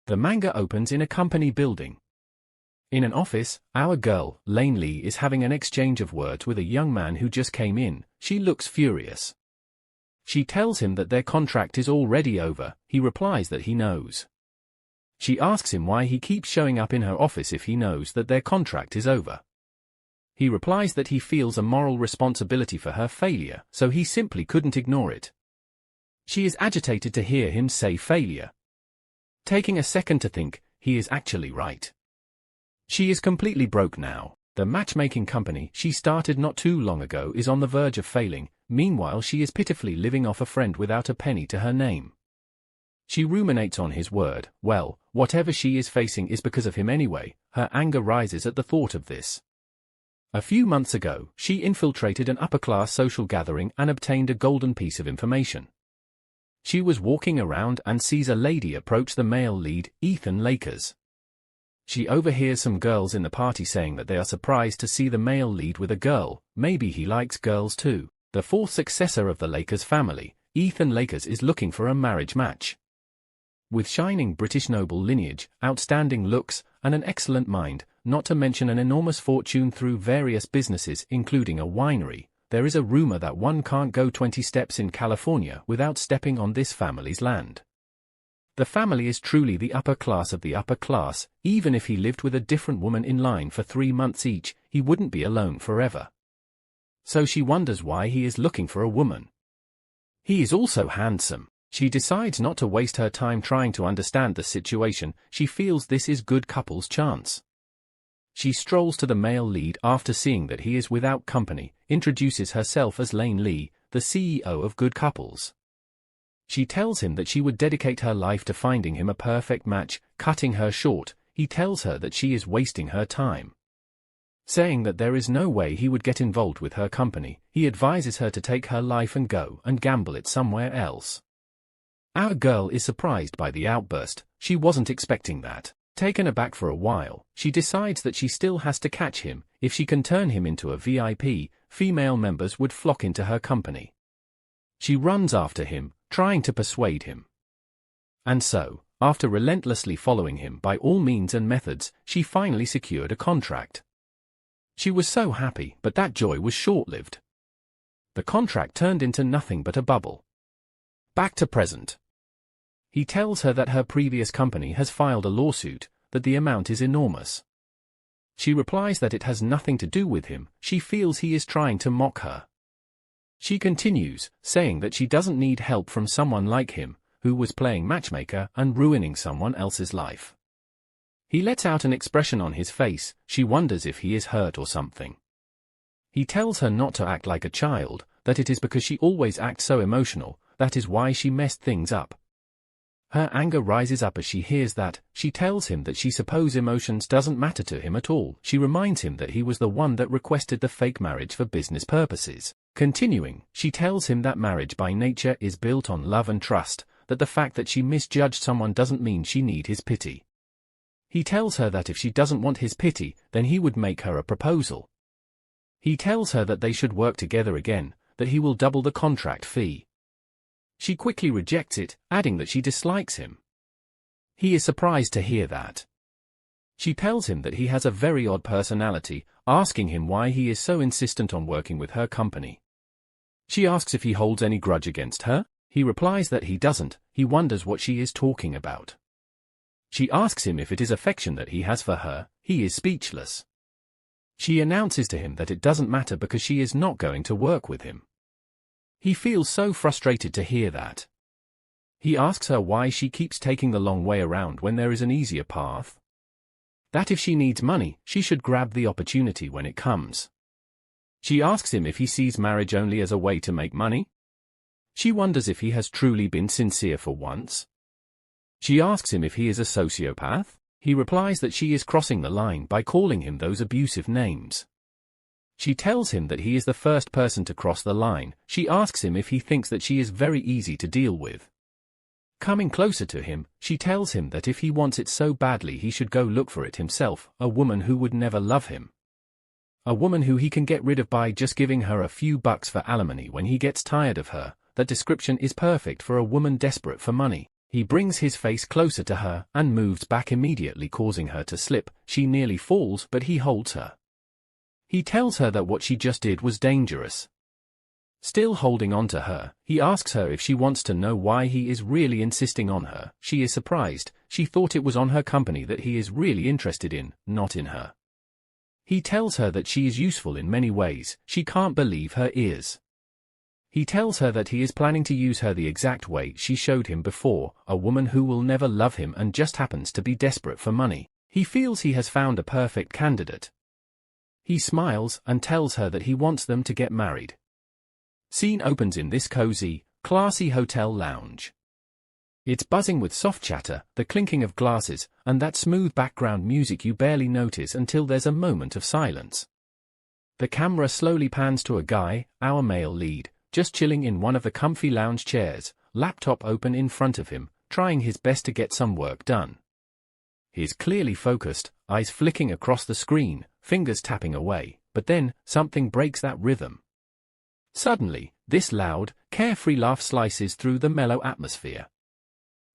The manga opens in a company building. In an office, our girl, Lane Lee, is having an exchange of words with a young man who just came in. She looks furious. She tells him that their contract is already over. He replies that he knows. She asks him why he keeps showing up in her office if he knows that their contract is over. He replies that he feels a moral responsibility for her failure, so he simply couldn't ignore it. She is agitated to hear him say failure. Taking a second to think, he is actually right. She is completely broke now. The matchmaking company she started not too long ago is on the verge of failing. Meanwhile, she is pitifully living off a friend without a penny to her name. She ruminates on his word. Well, whatever she is facing is because of him anyway. Her anger rises at the thought of this. A few months ago, she infiltrated an upper-class social gathering and obtained a golden piece of information. She was walking around and sees a lady approach the male lead, Ethan Lakers. She overhears some girls in the party saying that they are surprised to see the male lead with a girl. Maybe he likes girls too. The fourth successor of the Lakers family, Ethan Lakers is looking for a marriage match. With shining British noble lineage, outstanding looks, and an excellent mind, not to mention an enormous fortune through various businesses including a winery, there is a rumor that one can't go 20 steps in California without stepping on this family's land. The family is truly the upper class of the upper class. Even if he lived with a different woman in line for 3 months each, he wouldn't be alone forever. So she wonders why he is looking for a woman. He is also handsome. She decides not to waste her time trying to understand the situation. She feels this is good couple's chance. She strolls to the male lead after seeing that he is without company, introduces herself as Lane Lee, the CEO of Good Couples. She tells him that she would dedicate her life to finding him a perfect match. Cutting her short, he tells her that she is wasting her time. Saying that there is no way he would get involved with her company, he advises her to take her life and go and gamble it somewhere else. Our girl is surprised by the outburst. She wasn't expecting that. Taken aback for a while, she decides that she still has to catch him. If she can turn him into a VIP, female members would flock into her company. She runs after him, trying to persuade him. And so, after relentlessly following him by all means and methods, she finally secured a contract. She was so happy, but that joy was short-lived. The contract turned into nothing but a bubble. Back to present. He tells her that her previous company has filed a lawsuit, that the amount is enormous. She replies that it has nothing to do with him. She feels he is trying to mock her. She continues, saying that she doesn't need help from someone like him, who was playing matchmaker and ruining someone else's life. He lets out an expression on his face. She wonders if he is hurt or something. He tells her not to act like a child, that it is because she always acts so emotional, that is why she messed things up. Her anger rises up as she hears that. She tells him that she supposes emotions doesn't matter to him at all. She reminds him that he was the one that requested the fake marriage for business purposes. Continuing, she tells him that marriage by nature is built on love and trust, that the fact that she misjudged someone doesn't mean she need his pity. He tells her that if she doesn't want his pity, then he would make her a proposal. He tells her that they should work together again, that he will double the contract fee. She quickly rejects it, adding that she dislikes him. He is surprised to hear that. She tells him that he has a very odd personality, asking him why he is so insistent on working with her company. She asks if he holds any grudge against her. He replies that he doesn't. He wonders what she is talking about. She asks him if it is affection that he has for her. He is speechless. She announces to him that it doesn't matter because she is not going to work with him. He feels so frustrated to hear that. He asks her why she keeps taking the long way around when there is an easier path. That if she needs money, she should grab the opportunity when it comes. She asks him if he sees marriage only as a way to make money. She wonders if he has truly been sincere for once. She asks him if he is a sociopath. He replies that she is crossing the line by calling him those abusive names. She tells him that he is the first person to cross the line. She asks him if he thinks that she is very easy to deal with. Coming closer to him, she tells him that if he wants it so badly he should go look for it himself, a woman who would never love him. A woman who he can get rid of by just giving her a few bucks for alimony when he gets tired of her. That description is perfect for a woman desperate for money. He brings his face closer to her and moves back immediately, causing her to slip. She nearly falls, but he holds her. He tells her that what she just did was dangerous. Still holding on to her, he asks her if she wants to know why he is really insisting on her. She is surprised. She thought it was on her company that he is really interested in, not in her. He tells her that she is useful in many ways. She can't believe her ears. He tells her that he is planning to use her the exact way she showed him before, a woman who will never love him and just happens to be desperate for money. He feels he has found a perfect candidate. He smiles and tells her that he wants them to get married. Scene opens in this cozy, classy hotel lounge. It's buzzing with soft chatter, the clinking of glasses, and that smooth background music you barely notice until there's a moment of silence. The camera slowly pans to a guy, our male lead, just chilling in one of the comfy lounge chairs, laptop open in front of him, trying his best to get some work done. He's clearly focused, eyes flicking across the screen, fingers tapping away, but then, something breaks that rhythm. Suddenly, this loud, carefree laugh slices through the mellow atmosphere.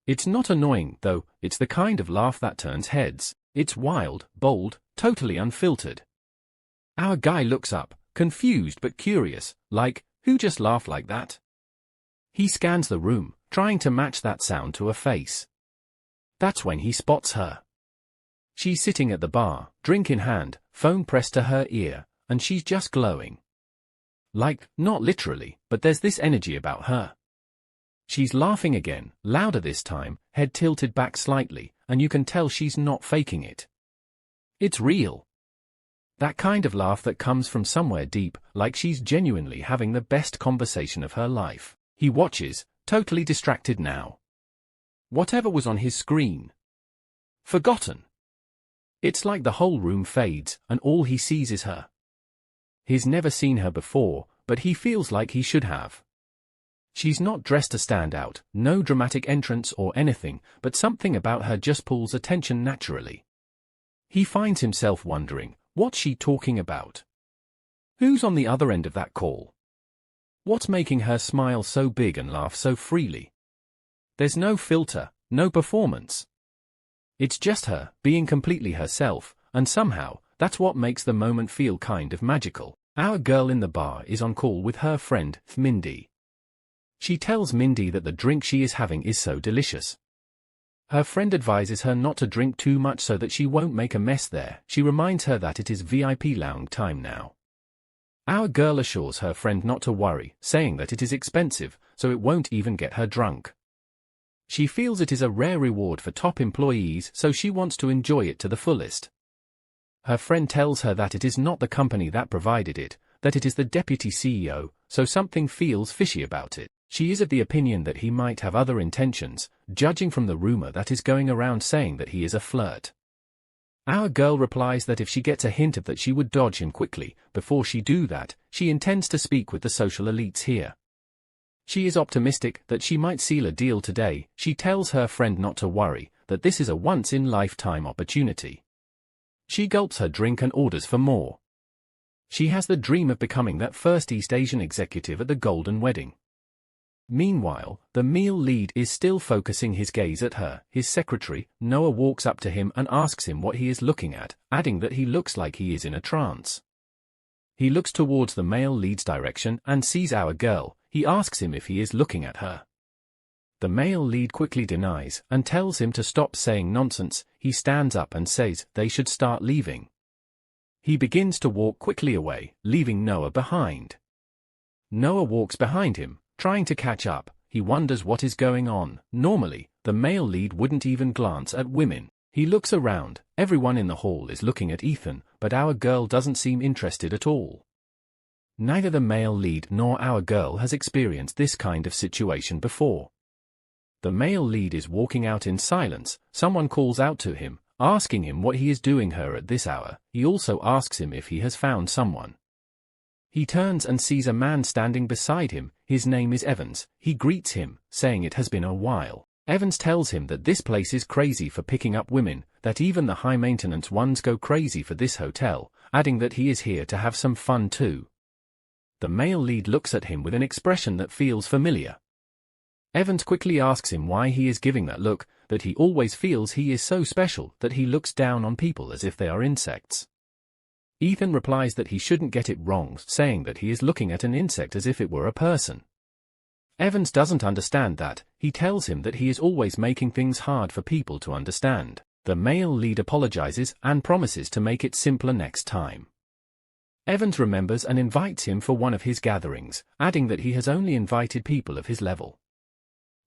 It's not annoying, though. It's the kind of laugh that turns heads. It's wild, bold, totally unfiltered. Our guy looks up, confused but curious, like, who just laughed like that? He scans the room, trying to match that sound to a face. That's when he spots her. She's sitting at the bar, drink in hand, phone pressed to her ear, and she's just glowing. Like, not literally, but there's this energy about her. She's laughing again, louder this time, head tilted back slightly, and you can tell she's not faking it. It's real. That kind of laugh that comes from somewhere deep, like she's genuinely having the best conversation of her life. He watches, totally distracted now. Whatever was on his screen. Forgotten. It's like the whole room fades, and all he sees is her. He's never seen her before, but he feels like he should have. She's not dressed to stand out, no dramatic entrance or anything, but something about her just pulls attention naturally. He finds himself wondering, what's she talking about? Who's on the other end of that call? What's making her smile so big and laugh so freely? There's no filter, no performance. It's just her, being completely herself, and somehow, that's what makes the moment feel kind of magical. Our girl in the bar is on call with her friend, Mindy. She tells Mindy that the drink she is having is so delicious. Her friend advises her not to drink too much so that she won't make a mess there. She reminds her that it is VIP lounge time now. Our girl assures her friend not to worry, saying that it is expensive, so it won't even get her drunk. She feels it is a rare reward for top employees, so she wants to enjoy it to the fullest. Her friend tells her that it is not the company that provided it, that it is the deputy CEO, so something feels fishy about it. She is of the opinion that he might have other intentions, judging from the rumor that is going around saying that he is a flirt. Our girl replies that if she gets a hint of that she would dodge him quickly. Before she do that, she intends to speak with the social elites here. She is optimistic that she might seal a deal today. She tells her friend not to worry, that this is a once-in-lifetime opportunity. She gulps her drink and orders for more. She has the dream of becoming that first East Asian executive at the Golden Wedding. Meanwhile, the male lead is still focusing his gaze at her. His secretary, Noah, walks up to him and asks him what he is looking at, adding that he looks like he is in a trance. He looks towards the male lead's direction and sees our girl. He asks him if he is looking at her. The male lead quickly denies and tells him to stop saying nonsense. He stands up and says they should start leaving. He begins to walk quickly away, leaving Noah behind. Noah walks behind him, trying to catch up. He wonders what is going on. Normally, the male lead wouldn't even glance at women. He looks around. Everyone in the hall is looking at Ethan, but our girl doesn't seem interested at all. Neither the male lead nor our girl has experienced this kind of situation before. The male lead is walking out in silence. Someone calls out to him, asking him what he is doing here at this hour. He also asks him if he has found someone. He turns and sees a man standing beside him. His name is Evans. He greets him, saying it has been a while. Evans tells him that this place is crazy for picking up women, that even the high-maintenance ones go crazy for this hotel, adding that he is here to have some fun too. The male lead looks at him with an expression that feels familiar. Evans quickly asks him why he is giving that look, that he always feels he is so special that he looks down on people as if they are insects. Ethan replies that he shouldn't get it wrong, saying that he is looking at an insect as if it were a person. Evans doesn't understand that. He tells him that he is always making things hard for people to understand. The male lead apologizes and promises to make it simpler next time. Evans remembers and invites him for one of his gatherings, adding that he has only invited people of his level.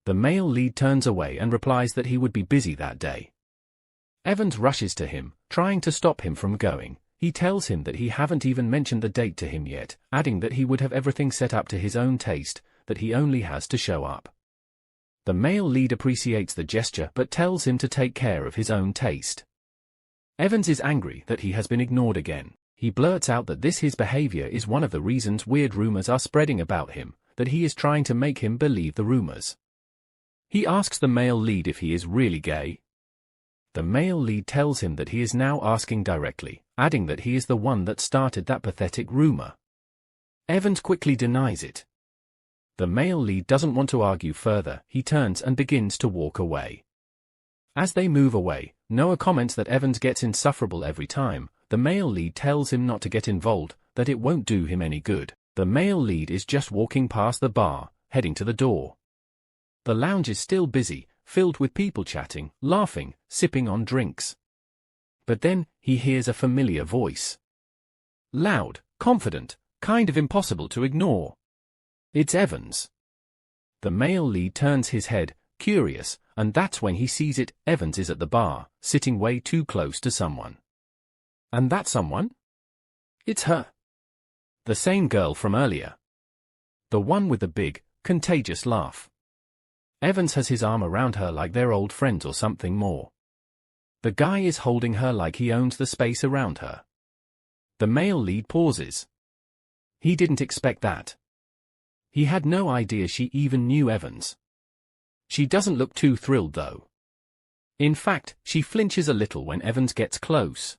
The male lead turns away and replies that he would be busy that day. Evans rushes to him, trying to stop him from going. He tells him that he haven't even mentioned the date to him yet, adding that he would have everything set up to his own taste, that he only has to show up. The male lead appreciates the gesture but tells him to take care of his own taste. Evans is angry that he has been ignored again. He blurts out that his behavior is one of the reasons weird rumors are spreading about him, that he is trying to make him believe the rumors. He asks the male lead if he is really gay. The male lead tells him that he is now asking directly, adding that he is the one that started that pathetic rumor. Evans quickly denies it. The male lead doesn't want to argue further. He turns and begins to walk away. As they move away, Noah comments that Evans gets insufferable every time. The male lead tells him not to get involved, that it won't do him any good. The male lead is just walking past the bar, heading to the door. The lounge is still busy, filled with people chatting, laughing, sipping on drinks. But then, he hears a familiar voice. Loud, confident, kind of impossible to ignore. It's Evans. The male lead turns his head, curious, and that's when he sees it. Evans is at the bar, sitting way too close to someone. And that someone? It's her. The same girl from earlier. The one with the big, contagious laugh. Evans has his arm around her like they're old friends or something more. The guy is holding her like he owns the space around her. The male lead pauses. He didn't expect that. He had no idea she even knew Evans. She doesn't look too thrilled though. In fact, she flinches a little when Evans gets close.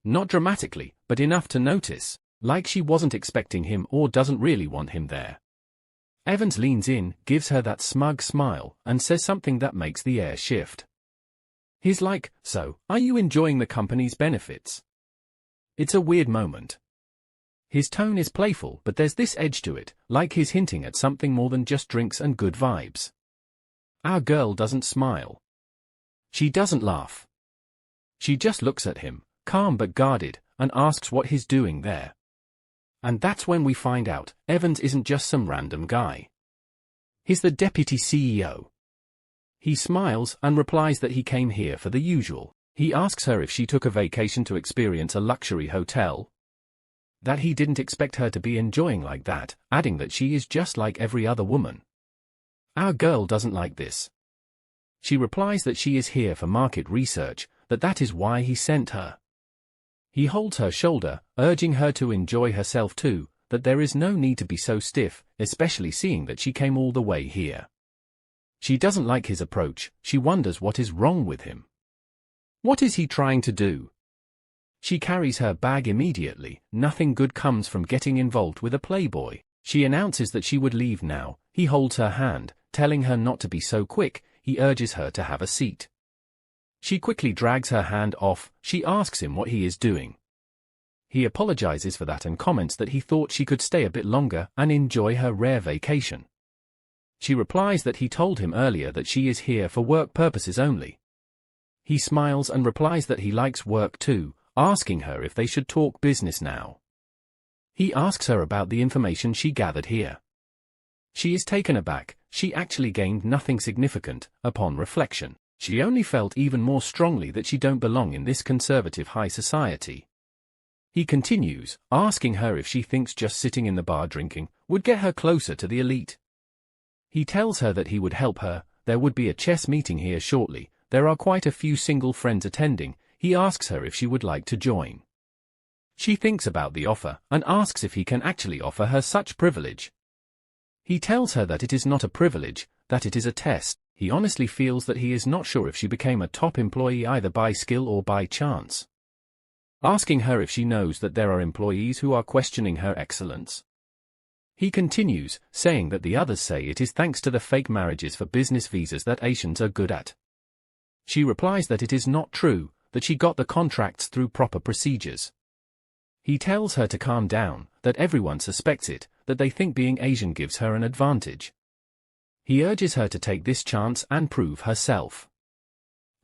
Not dramatically, but enough to notice, like she wasn't expecting him or doesn't really want him there. Evans leans in, gives her that smug smile, and says something that makes the air shift. He's like, "So, are you enjoying the company's benefits?" It's a weird moment. His tone is playful, but there's this edge to it, like he's hinting at something more than just drinks and good vibes. Our girl doesn't smile. She doesn't laugh. She just looks at him, calm but guarded, and asks what he's doing there. And that's when we find out, Evans isn't just some random guy. He's the deputy CEO. He smiles and replies that he came here for the usual. He asks her if she took a vacation to experience a luxury hotel. That he didn't expect her to be enjoying like that, adding that she is just like every other woman. Our girl doesn't like this. She replies that she is here for market research, that is why he sent her. He holds her shoulder, urging her to enjoy herself too, that there is no need to be so stiff, especially seeing that she came all the way here. She doesn't like his approach. She wonders what is wrong with him. What is he trying to do? She carries her bag immediately. Nothing good comes from getting involved with a playboy. She announces that she would leave now. He holds her hand, telling her not to be so quick. He urges her to have a seat. She quickly drags her hand off. She asks him what he is doing. He apologizes for that and comments that he thought she could stay a bit longer and enjoy her rare vacation. She replies that he told him earlier that she is here for work purposes only. He smiles and replies that he likes work too, asking her if they should talk business now. He asks her about the information she gathered here. She is taken aback. She actually gained nothing significant. Upon reflection, she only felt even more strongly that she don't belong in this conservative high society. He continues, asking her if she thinks just sitting in the bar drinking would get her closer to the elite. He tells her that he would help her. There would be a chess meeting here shortly. There are quite a few single friends attending. He asks her if she would like to join. She thinks about the offer and asks if he can actually offer her such privilege. He tells her that it is not a privilege, that it is a test. He honestly feels that he is not sure if she became a top employee either by skill or by chance. Asking her if she knows that there are employees who are questioning her excellence. He continues, saying that the others say it is thanks to the fake marriages for business visas that Asians are good at. She replies that it is not true, that she got the contracts through proper procedures. He tells her to calm down, that everyone suspects it, that they think being Asian gives her an advantage. He urges her to take this chance and prove herself.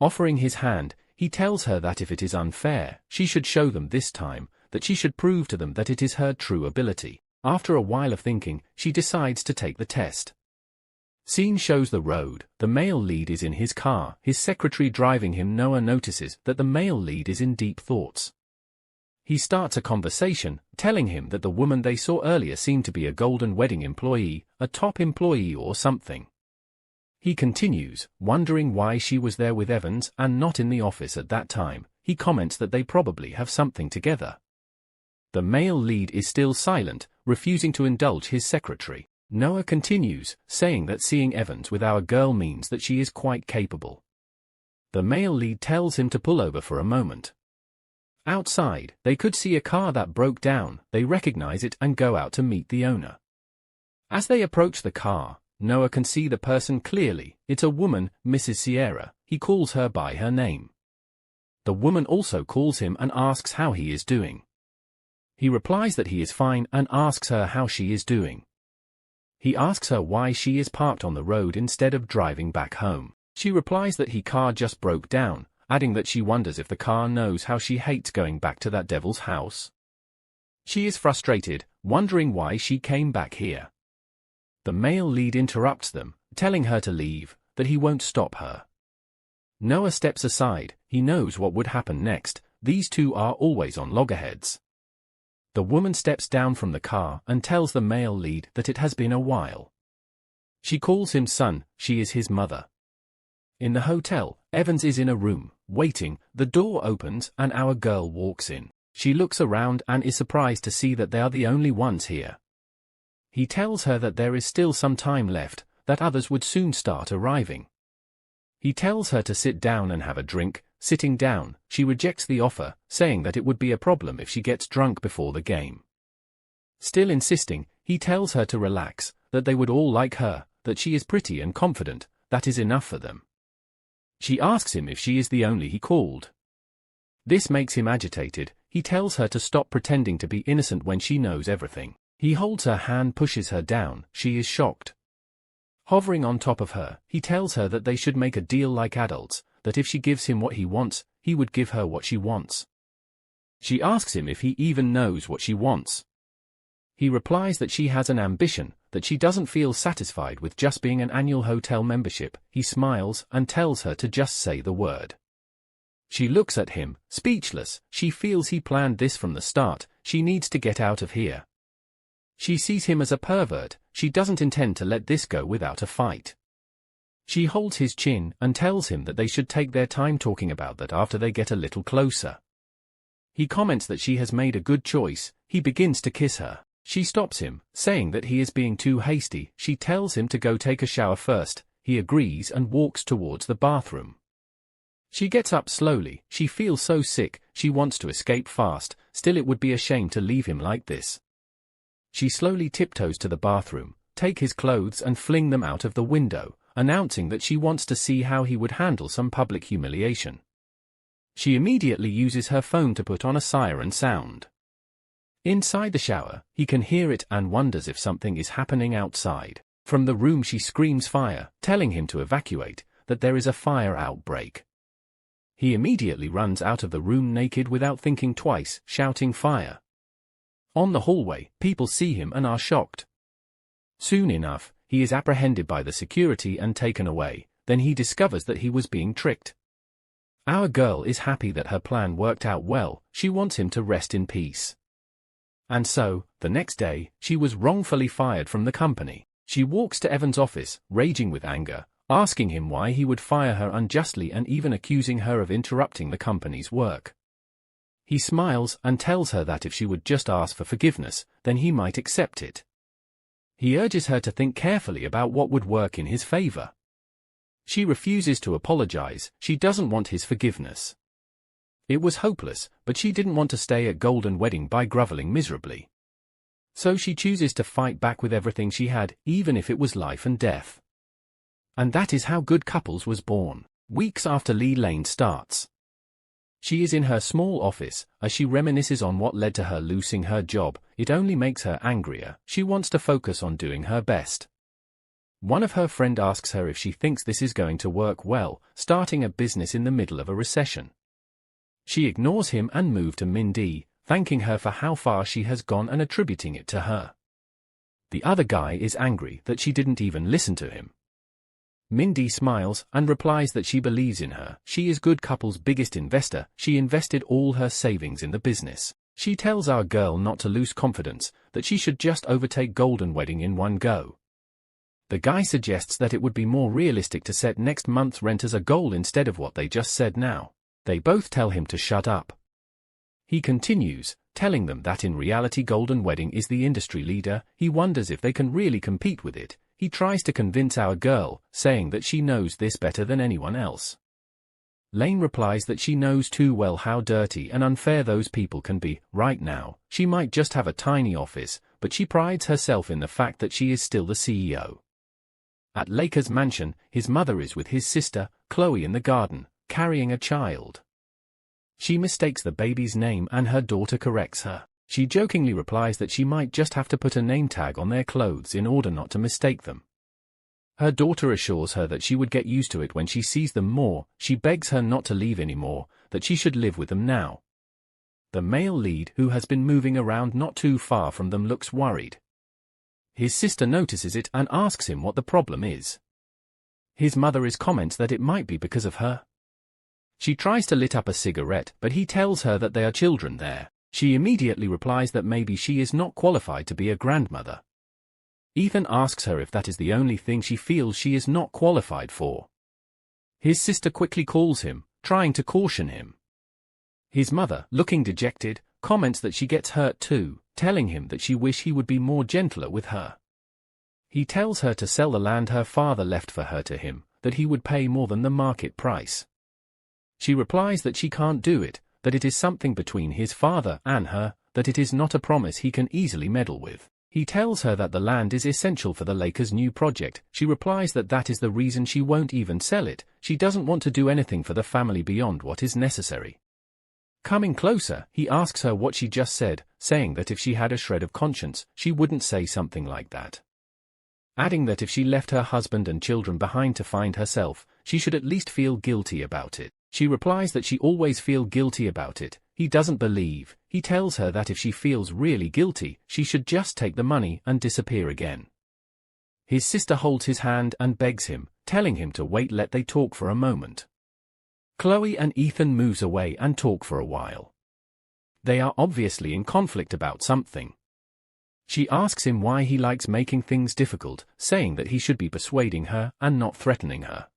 Offering his hand, he tells her that if it is unfair, she should show them this time, that she should prove to them that it is her true ability. After a while of thinking, she decides to take the test. Scene shows the road. The male lead is in his car, his secretary driving him. Noah notices that the male lead is in deep thoughts. He starts a conversation, telling him that the woman they saw earlier seemed to be a golden wedding employee, a top employee or something. He continues, wondering why she was there with Evans and not in the office at that time. He comments that they probably have something together. The male lead is still silent, refusing to indulge his secretary. Noah continues, saying that seeing Evans with our girl means that she is quite capable. The male lead tells him to pull over for a moment. Outside, they could see a car that broke down. They recognize it and go out to meet the owner. As they approach the car, Noah can see the person clearly. It's a woman, Mrs. Sierra. He calls her by her name. The woman also calls him and asks how he is doing. He replies that he is fine and asks her how she is doing. He asks her why she is parked on the road instead of driving back home. She replies that her car just broke down, adding that she wonders if the car knows how she hates going back to that devil's house. She is frustrated, wondering why she came back here. The male lead interrupts them, telling her to leave, that he won't stop her. Noah steps aside. He knows what would happen next. These two are always on loggerheads. The woman steps down from the car and tells the male lead that it has been a while. She calls him son. She is his mother. In the hotel, Evans is in a room, waiting. The door opens and our girl walks in. She looks around and is surprised to see that they are the only ones here. He tells her that there is still some time left, that others would soon start arriving. He tells her to sit down and have a drink. Sitting down, she rejects the offer, saying that it would be a problem if she gets drunk before the game. Still insisting, he tells her to relax, that they would all like her, that she is pretty and confident. That is enough for them. She asks him if she is the only he called. This makes him agitated. He tells her to stop pretending to be innocent when she knows everything. He holds her hand, pushes her down. She is shocked. Hovering on top of her, he tells her that they should make a deal like adults, that if she gives him what he wants, he would give her what she wants. She asks him if he even knows what she wants. He replies that she has an ambition, that she doesn't feel satisfied with just being an annual hotel membership. He smiles and tells her to just say the word. She looks at him, speechless. She feels he planned this from the start. She needs to get out of here. She sees him as a pervert. She doesn't intend to let this go without a fight. She holds his chin and tells him that they should take their time talking about that after they get a little closer. He comments that she has made a good choice. He begins to kiss her. She stops him, saying that he is being too hasty. She tells him to go take a shower first. He agrees and walks towards the bathroom. She gets up slowly. She feels so sick. She wants to escape fast. Still, it would be a shame to leave him like this. She slowly tiptoes to the bathroom, take his clothes and fling them out of the window, announcing that she wants to see how he would handle some public humiliation. She immediately uses her phone to put on a siren sound. Inside the shower, he can hear it and wonders if something is happening outside. From the room she screams fire, telling him to evacuate, that there is a fire outbreak. He immediately runs out of the room naked without thinking twice, shouting fire. On the hallway, people see him and are shocked. Soon enough, he is apprehended by the security and taken away. Then he discovers that he was being tricked. Our girl is happy that her plan worked out well. She wants him to rest in peace. And so, the next day, she was wrongfully fired from the company. She walks to Evan's office, raging with anger, asking him why he would fire her unjustly and even accusing her of interrupting the company's work. He smiles and tells her that if she would just ask for forgiveness, then he might accept it. He urges her to think carefully about what would work in his favor. She refuses to apologize. She doesn't want his forgiveness. It was hopeless, but she didn't want to stay at Golden Wedding by groveling miserably. So she chooses to fight back with everything she had, even if it was life and death. And that is how Good Couples was born. Weeks after Lee Lane starts. She is in her small office. As she reminisces on what led to her losing her job, it only makes her angrier. She wants to focus on doing her best. One of her friends asks her if she thinks this is going to work well, starting a business in the middle of a recession. She ignores him and moves to Mindy, thanking her for how far she has gone and attributing it to her. The other guy is angry that she didn't even listen to him. Mindy smiles and replies that she believes in her. She is Good Couple's biggest investor. She invested all her savings in the business. She tells our girl not to lose confidence, that she should just overtake Golden Wedding in one go. The guy suggests that it would be more realistic to set next month's rent as a goal instead of what they just said now. They both tell him to shut up. He continues, telling them that in reality Golden Wedding is the industry leader. He wonders if they can really compete with it. He tries to convince our girl, saying that she knows this better than anyone else. Lane replies that she knows too well how dirty and unfair those people can be. Right now, she might just have a tiny office, but she prides herself in the fact that she is still the CEO. At Laker's mansion, his mother is with his sister, Chloe, in the garden, carrying a child. She mistakes the baby's name and her daughter corrects her. She jokingly replies that she might just have to put a name tag on their clothes in order not to mistake them. Her daughter assures her that she would get used to it when she sees them more. She begs her not to leave anymore, that she should live with them now. The male lead, who has been moving around not too far from them, looks worried. His sister notices it and asks him what the problem is. His mother comments that it might be because of her. She tries to lit up a cigarette, but he tells her that there are children there. She immediately replies that maybe she is not qualified to be a grandmother. Ethan asks her if that is the only thing she feels she is not qualified for. His sister quickly calls him, trying to caution him. His mother, looking dejected, comments that she gets hurt too, telling him that she wishes he would be more gentler with her. He tells her to sell the land her father left for her to him, that he would pay more than the market price. She replies that she can't do it, that it is something between his father and her, that it is not a promise he can easily meddle with. He tells her that the land is essential for the Lakers' new project. She replies that that is the reason she won't even sell it. She doesn't want to do anything for the family beyond what is necessary. Coming closer, he asks her what she just said, saying that if she had a shred of conscience, she wouldn't say something like that. Adding that if she left her husband and children behind to find herself, she should at least feel guilty about it. She replies that she always feels guilty about it. He doesn't believe. He tells her that if she feels really guilty, she should just take the money and disappear again. His sister holds his hand and begs him, telling him to wait, let they talk for a moment. Chloe and Ethan moves away and talk for a while. They are obviously in conflict about something. She asks him why he likes making things difficult, saying that he should be persuading her and not threatening her.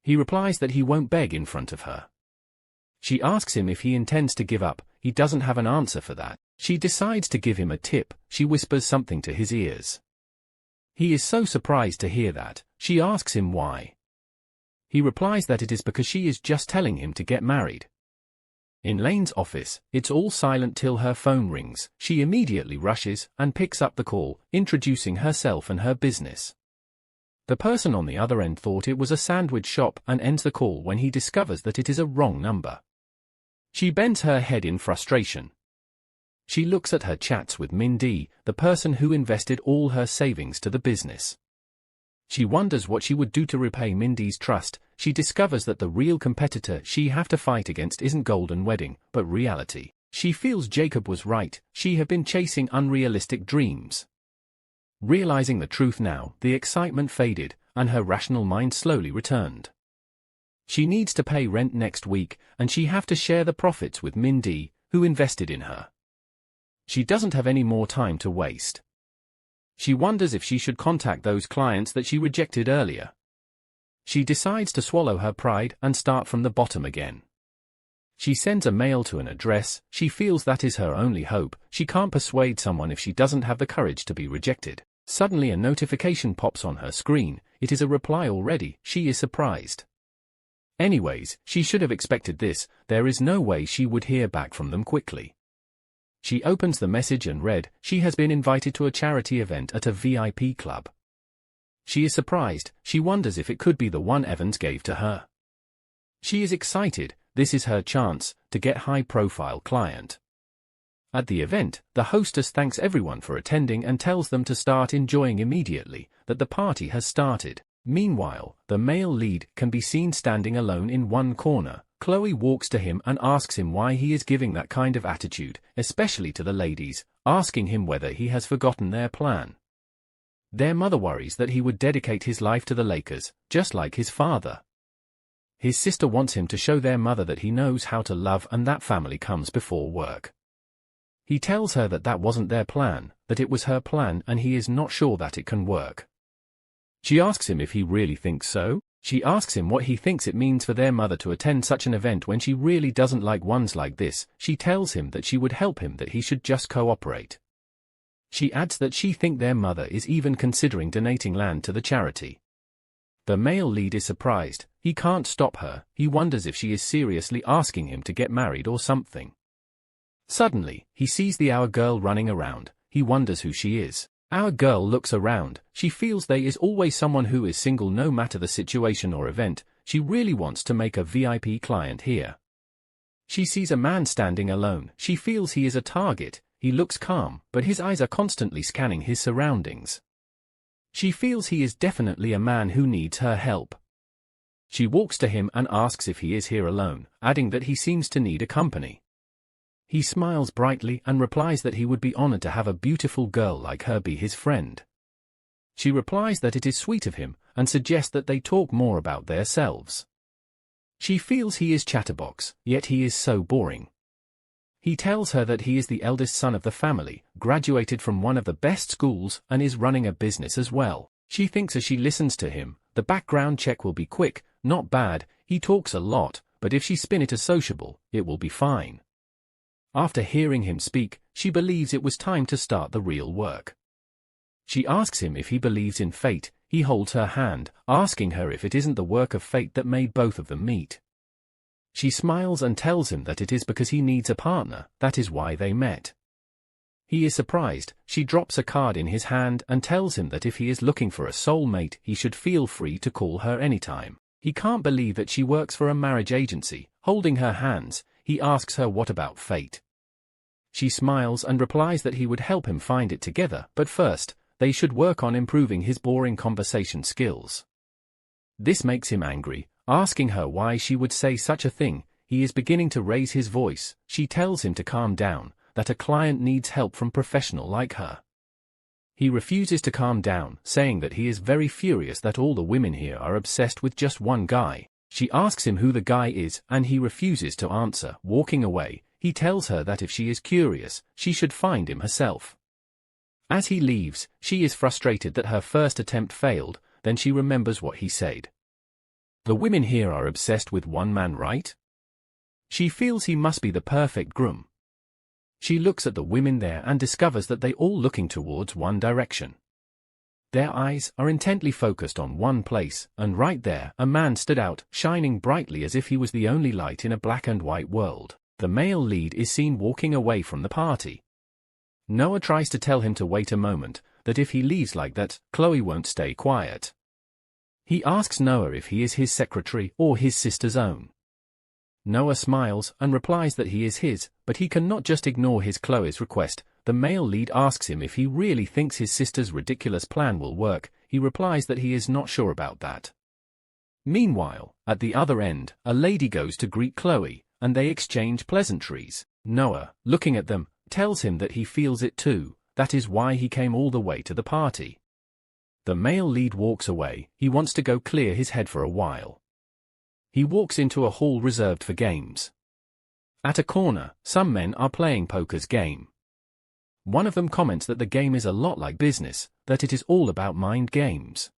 He replies that he won't beg in front of her. She asks him if he intends to give up. He doesn't have an answer for that. She decides to give him a tip. She whispers something to his ears. He is so surprised to hear that. She asks him why. He replies that it is because she is just telling him to get married. In Lane's office, it's all silent till her phone rings. She immediately rushes and picks up the call, introducing herself and her business. The person on the other end thought it was a sandwich shop and ends the call when he discovers that it is a wrong number. She bends her head in frustration. She looks at her chats with Mindy, the person who invested all her savings to the business. She wonders what she would do to repay Mindy's trust. She discovers that the real competitor she have to fight against isn't Golden Wedding, but reality. She feels Jacob was right. She had been chasing unrealistic dreams. Realizing the truth now, the excitement faded, and her rational mind slowly returned. She needs to pay rent next week, and she have to share the profits with Mindy, who invested in her. She doesn't have any more time to waste. She wonders if she should contact those clients that she rejected earlier. She decides to swallow her pride and start from the bottom again. She sends a mail to an address. She feels that is her only hope. She can't persuade someone if she doesn't have the courage to be rejected. Suddenly a notification pops on her screen. It is a reply already. She is surprised. Anyways, she should have expected this. There is no way she would hear back from them quickly. She opens the message and read, she has been invited to a charity event at a VIP club. She is surprised, she wonders if it could be the one Evans gave to her. She is excited, this is her chance to get high-profile client. At the event, the hostess thanks everyone for attending and tells them to start enjoying immediately, that the party has started. Meanwhile, the male lead can be seen standing alone in one corner. Chloe walks to him and asks him why he is giving that kind of attitude, especially to the ladies, asking him whether he has forgotten their plan. Their mother worries that he would dedicate his life to the Lakers, just like his father. His sister wants him to show their mother that he knows how to love and that family comes before work. He tells her that that wasn't their plan, that it was her plan and he is not sure that it can work. She asks him if he really thinks so. She asks him what he thinks it means for their mother to attend such an event when she really doesn't like ones like this. She tells him that she would help him, that he should just cooperate. She adds that she thinks their mother is even considering donating land to the charity. The male lead is surprised, he can't stop her, he wonders if she is seriously asking him to get married or something. Suddenly, he sees the Our Girl running around, he wonders who she is. Our Girl looks around, she feels there is always someone who is single no matter the situation or event, she really wants to make a VIP client here. She sees a man standing alone, she feels he is a target, he looks calm, but his eyes are constantly scanning his surroundings. She feels he is definitely a man who needs her help. She walks to him and asks if he is here alone, adding that he seems to need a company. He smiles brightly and replies that he would be honored to have a beautiful girl like her be his friend. She replies that it is sweet of him, and suggests that they talk more about themselves. She feels he is chatterbox, yet he is so boring. He tells her that he is the eldest son of the family, graduated from one of the best schools, and is running a business as well. She thinks as she listens to him, the background check will be quick, not bad, he talks a lot, but if she spin it as sociable, it will be fine. After hearing him speak, she believes it was time to start the real work. She asks him if he believes in fate, he holds her hand, asking her if it isn't the work of fate that made both of them meet. She smiles and tells him that it is because he needs a partner, that is why they met. He is surprised, she drops a card in his hand and tells him that if he is looking for a soulmate, he should feel free to call her anytime. He can't believe that she works for a marriage agency. Holding her hands, he asks her what about fate. She smiles and replies that he would help him find it together, but first, they should work on improving his boring conversation skills. This makes him angry, asking her why she would say such a thing. He is beginning to raise his voice. She tells him to calm down, that a client needs help from a professional like her. He refuses to calm down, saying that he is very furious that all the women here are obsessed with just one guy. She asks him who the guy is, and he refuses to answer. Walking away, he tells her that if she is curious, she should find him herself. As he leaves, she is frustrated that her first attempt failed, then she remembers what he said. The women here are obsessed with one man, right? She feels he must be the perfect groom. She looks at the women there and discovers that they all looking towards one direction. Their eyes are intently focused on one place, and right there, a man stood out, shining brightly as if he was the only light in a black and white world. The male lead is seen walking away from the party. Noah tries to tell him to wait a moment, that if he leaves like that, Chloe won't stay quiet. He asks Noah if he is his secretary or his sister's own. Noah smiles and replies that he is his, but he cannot just ignore his Chloe's request. The male lead asks him if he really thinks his sister's ridiculous plan will work. He replies that he is not sure about that. Meanwhile, at the other end, a lady goes to greet Chloe, and they exchange pleasantries. Noah, looking at them, tells him that he feels it too, that is why he came all the way to the party. The male lead walks away, he wants to go clear his head for a while. He walks into a hall reserved for games. At a corner, some men are playing poker's game. One of them comments that the game is a lot like business, that it is all about mind games.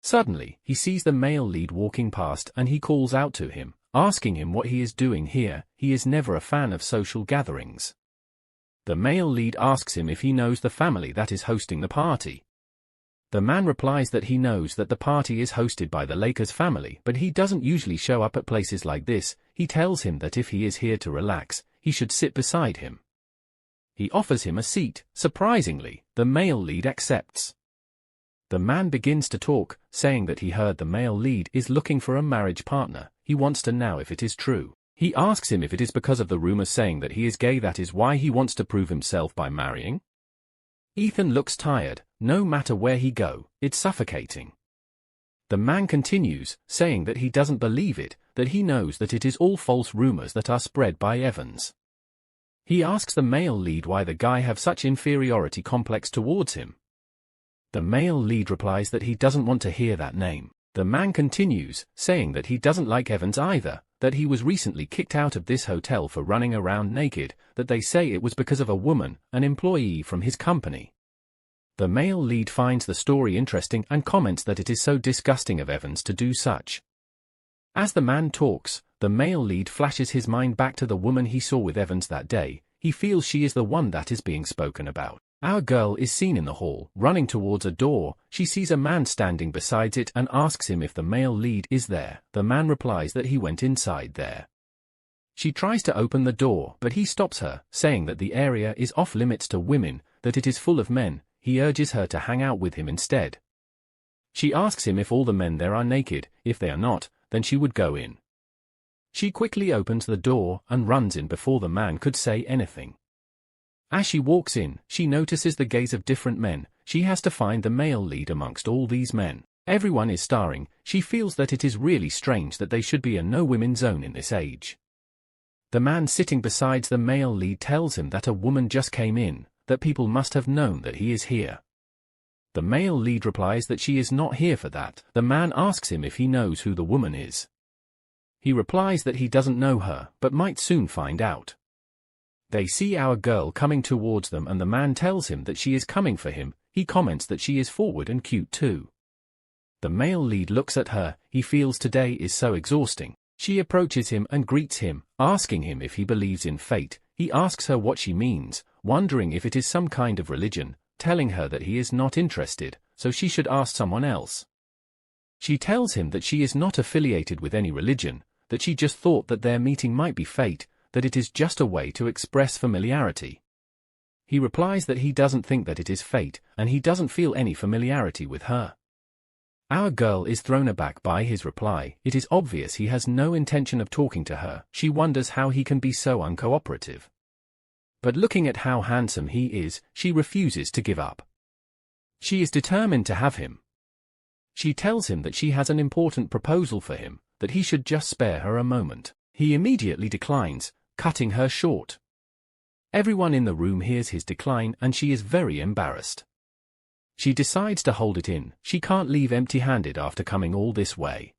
Suddenly, he sees the male lead walking past and he calls out to him, asking him what he is doing here. He is never a fan of social gatherings. The male lead asks him if he knows the family that is hosting the party. The man replies that he knows that the party is hosted by the Lakers family, but he doesn't usually show up at places like this. He tells him that if he is here to relax, he should sit beside him. He offers him a seat. Surprisingly, the male lead accepts. The man begins to talk, saying that he heard the male lead is looking for a marriage partner. He wants to know if it is true. He asks him if it is because of the rumors saying that he is gay that is why he wants to prove himself by marrying. Ethan looks tired. No matter where he go, it's suffocating. The man continues, saying that he doesn't believe it, that he knows that it is all false rumors that are spread by Evans. He asks the male lead why the guy have such inferiority complex towards him. The male lead replies that he doesn't want to hear that name. The man continues, saying that he doesn't like Evans either, that he was recently kicked out of this hotel for running around naked, that they say it was because of a woman, an employee from his company. The male lead finds the story interesting and comments that it is so disgusting of Evans to do such. As the man talks, the male lead flashes his mind back to the woman he saw with Evans that day. He feels she is the one that is being spoken about. Our girl is seen in the hall, running towards a door. She sees a man standing beside it and asks him if the male lead is there. The man replies that he went inside there. She tries to open the door, but he stops her, saying that the area is off limits to women, that it is full of men. He urges her to hang out with him instead. She asks him if all the men there are naked. If they are not, then she would go in. She quickly opens the door and runs in before the man could say anything. As she walks in, she notices the gaze of different men. She has to find the male lead amongst all these men. Everyone is starring. She feels that it is really strange that they should be a no-women zone in this age. The man sitting beside the male lead tells him that a woman just came in, that people must have known that he is here. The male lead replies that she is not here for that. The man asks him if he knows who the woman is. He replies that he doesn't know her, but might soon find out. They see our girl coming towards them and the man tells him that she is coming for him. He comments that she is forward and cute too. The male lead looks at her. He feels today is so exhausting. She approaches him and greets him, asking him if he believes in fate. He asks her what she means, wondering if it is some kind of religion, telling her that he is not interested, so she should ask someone else. She tells him that she is not affiliated with any religion, that she just thought that their meeting might be fate, that it is just a way to express familiarity. He replies that he doesn't think that it is fate, and he doesn't feel any familiarity with her. Our girl is thrown aback by his reply. It is obvious he has no intention of talking to her. She wonders how he can be so uncooperative. But looking at how handsome he is, she refuses to give up. She is determined to have him. She tells him that she has an important proposal for him, that he should just spare her a moment. He immediately declines, cutting her short. Everyone in the room hears his decline and she is very embarrassed. She decides to hold it in. She can't leave empty-handed after coming all this way.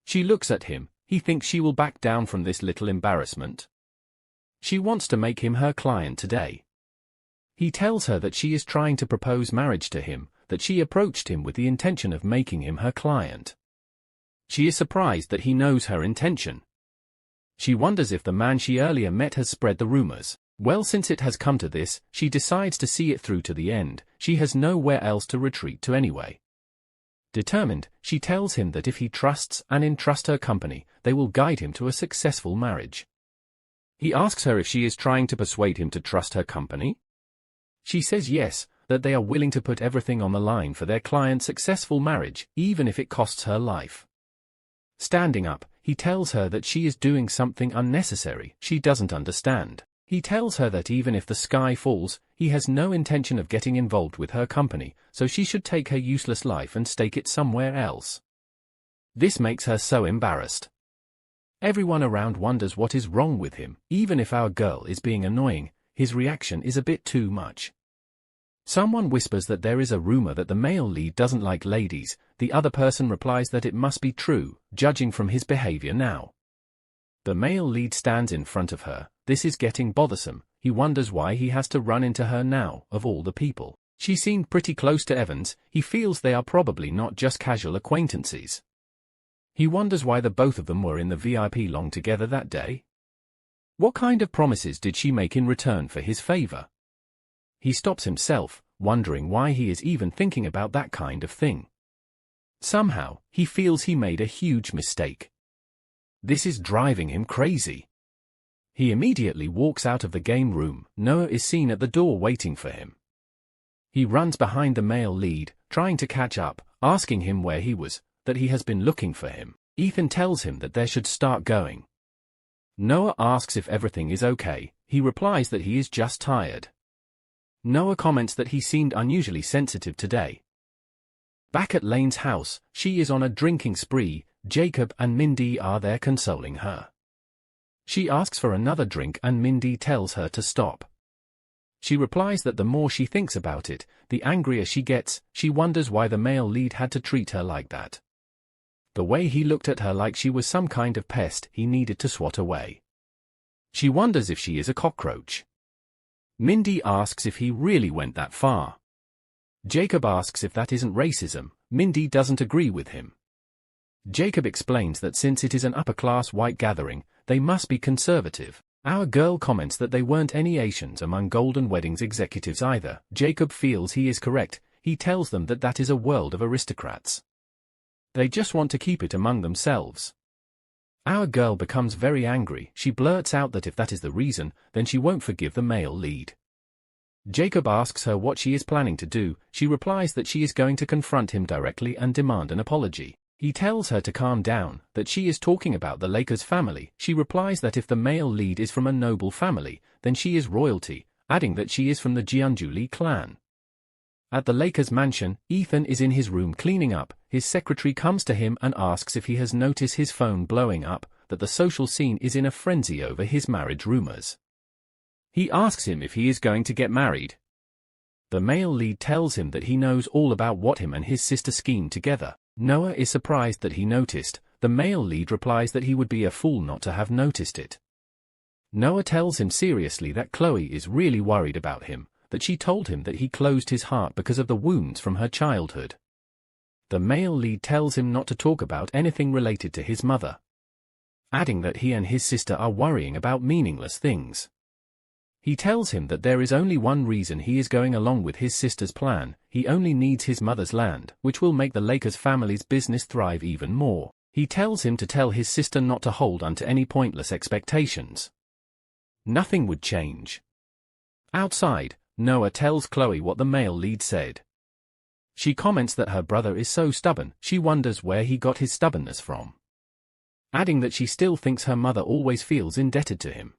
She looks at him. He thinks she will back down from this little embarrassment. She wants to make him her client today. He tells her that she is trying to propose marriage to him, that she approached him with the intention of making him her client. She is surprised that he knows her intention. She wonders if the man she earlier met has spread the rumors. Well, since it has come to this, she decides to see it through to the end. She has nowhere else to retreat to anyway. Determined, she tells him that if he trusts and entrusts her company, they will guide him to a successful marriage. He asks her if she is trying to persuade him to trust her company. She says yes, that they are willing to put everything on the line for their client's successful marriage, even if it costs her life. Standing up, he tells her that she is doing something unnecessary. She doesn't understand. He tells her that even if the sky falls, he has no intention of getting involved with her company, so she should take her useless life and stake it somewhere else. This makes her so embarrassed. Everyone around wonders what is wrong with him. Even if our girl is being annoying, his reaction is a bit too much. Someone whispers that there is a rumor that the male lead doesn't like ladies. The other person replies that it must be true, judging from his behavior now. The male lead stands in front of her. This is getting bothersome. He wonders why he has to run into her now, of all the people. She seemed pretty close to Evans. He feels they are probably not just casual acquaintances. He wonders why the both of them were in the VIP lounge together that day. What kind of promises did she make in return for his favor? He stops himself, wondering why he is even thinking about that kind of thing. Somehow, he feels he made a huge mistake. This is driving him crazy. He immediately walks out of the game room. Noah is seen at the door waiting for him. He runs behind the male lead, trying to catch up, asking him where he was, that he has been looking for him. Ethan tells him that they should start going. Noah asks if everything is okay. He replies that he is just tired. Noah comments that he seemed unusually sensitive today. Back at Lane's house, she is on a drinking spree. Jacob and Mindy are there consoling her. She asks for another drink and Mindy tells her to stop. She replies that the more she thinks about it, the angrier she gets. She wonders why the male lead had to treat her like that. The way he looked at her like she was some kind of pest he needed to swat away. She wonders if she is a cockroach. Mindy asks if he really went that far. Jacob asks if that isn't racism. Mindy doesn't agree with him. Jacob explains that since it is an upper-class white gathering, they must be conservative. Our girl comments that they weren't any Asians among Golden Wedding's executives either. Jacob feels he is correct. He tells them that that is a world of aristocrats. They just want to keep it among themselves. Our girl becomes very angry. She blurts out that if that is the reason, then she won't forgive the male lead. Jacob asks her what she is planning to do. She replies that she is going to confront him directly and demand an apology. He tells her to calm down, that she is talking about the Lakers family. She replies that if the male lead is from a noble family, then she is royalty, adding that she is from the Jeonju Lee clan. At the Lakers mansion, Ethan is in his room cleaning up. His secretary comes to him and asks if he has noticed his phone blowing up, that the social scene is in a frenzy over his marriage rumors. He asks him if he is going to get married. The male lead tells him that he knows all about what him and his sister schemed together. Noah is surprised that he noticed. The male lead replies that he would be a fool not to have noticed it. Noah tells him seriously that Chloe is really worried about him, that she told him that he closed his heart because of the wounds from her childhood. The male lead tells him not to talk about anything related to his mother, adding that he and his sister are worrying about meaningless things. He tells him that there is only one reason he is going along with his sister's plan. He only needs his mother's land, which will make the Lakers family's business thrive even more. He tells him to tell his sister not to hold on to any pointless expectations. Nothing would change. Outside, Noah tells Chloe what the male lead said. She comments that her brother is so stubborn. She wonders where he got his stubbornness from, adding that she still thinks her mother always feels indebted to him.